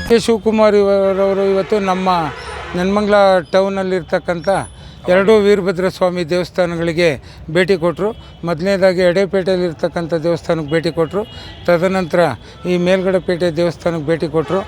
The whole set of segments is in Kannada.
ಕೆ ಶಿವಕುಮಾರ್ ಅವರವರು ಇವತ್ತು ನಮ್ಮ ನೆನ್ಮಂಗ್ಲ ಟೌನಲ್ಲಿರ್ತಕ್ಕಂಥ ಎರಡೂ ವೀರಭದ್ರ ಸ್ವಾಮಿ ದೇವಸ್ಥಾನಗಳಿಗೆ ಭೇಟಿ ಕೊಟ್ಟರು. ಮೊದಲನೇದಾಗಿ ಎಡೆಪೇಟೆಯಲ್ಲಿರ್ತಕ್ಕಂಥ ದೇವಸ್ಥಾನಕ್ಕೆ ಭೇಟಿ ಕೊಟ್ಟರು. ತದನಂತರ ಈ ಮೇಲ್ಗಡೆ ಪೇಟೆ ದೇವಸ್ಥಾನಕ್ಕೆ ಭೇಟಿ ಕೊಟ್ಟರು.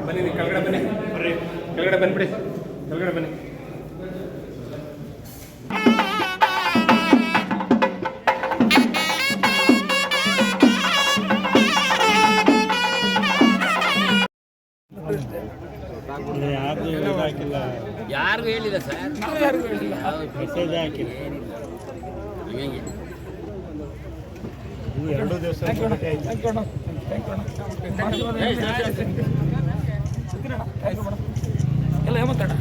ಬನ್ನಿ ಕೆಳಗಡೆ ಬನ್ನಿ, ಕೆಳಗಡೆ ಬಂದ್ಬಿಡಿ, ಕೆಳಗಡೆ ಬನ್ನಿ. ಯಾರಿಗೂ ಹೇಳಿಲ್ಲ ಸರ್, ಮೆಸೇಜ್ ಹಾಕಿಲ್ಲ. ಎರಡು ದಿವಸ ಎಲ್ಲ ಹೇಮಂತಣ್ಣ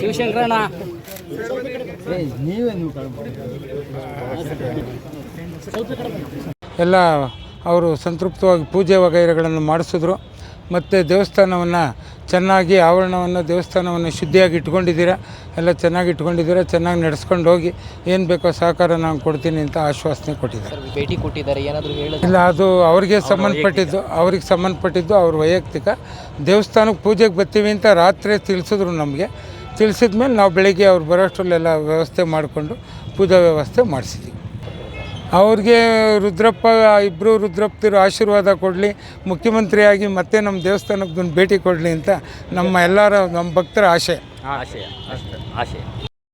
ಶಿವಶಂಕರಣ್ಣ ಎಲ್ಲ ಅವರು ಸಂತೃಪ್ತವಾಗಿ ಪೂಜೆ ವಗೈರೆಗಳನ್ನು ಮಾಡಿಸಿದ್ರು. ಮತ್ತು ದೇವಸ್ಥಾನವನ್ನು ಚೆನ್ನಾಗಿ ಆವರಣವನ್ನು ದೇವಸ್ಥಾನವನ್ನು ಶುದ್ಧಿಯಾಗಿ ಇಟ್ಕೊಂಡಿದ್ದೀರಾ, ಎಲ್ಲ ಚೆನ್ನಾಗಿ ಇಟ್ಕೊಂಡಿದ್ದೀರಾ, ಚೆನ್ನಾಗಿ ನಡೆಸ್ಕೊಂಡು ಹೋಗಿ ಏನು ಬೇಕೋ ಸಹಕಾರ ನಾನು ಕೊಡ್ತೀನಿ ಅಂತ ಆಶ್ವಾಸನೆ ಕೊಟ್ಟಿದ್ದಾರೆ. ಭೇಟಿ ಕೊಟ್ಟಿದ್ದಾರೆ, ಏನಾದರೂ ಹೇಳೋದು ಇಲ್ಲ, ಅದು ಅವ್ರಿಗೆ ಸಂಬಂಧಪಟ್ಟಿದ್ದು ಅವ್ರ ವೈಯಕ್ತಿಕ. ದೇವಸ್ಥಾನಕ್ಕೆ ಪೂಜೆಗೆ ಬರ್ತೀವಿ ಅಂತ ರಾತ್ರಿ ತಿಳಿಸಿದ್ರು. ನಮಗೆ ತಿಳಿಸಿದ ಮೇಲೆ ನಾವು ಬೆಳಗ್ಗೆ ಅವ್ರು ಬರೋಷ್ಟರಲ್ಲೆಲ್ಲ ವ್ಯವಸ್ಥೆ ಮಾಡಿಕೊಂಡು ಪೂಜಾ ವ್ಯವಸ್ಥೆ ಮಾಡಿಸಿದ್ವಿ. ಅವ್ರಿಗೆ ಇಬ್ಬರು ರುದ್ರಪ್ಪರು ಆಶೀರ್ವಾದ ಕೊಡಲಿ, ಮುಖ್ಯಮಂತ್ರಿಯಾಗಿ ಮತ್ತೆ ನಮ್ಮ ದೇವಸ್ಥಾನಕ್ಕೆ ಭೇಟಿ ಕೊಡಲಿ ಅಂತ ನಮ್ಮ ಭಕ್ತರ ಆಶಯ.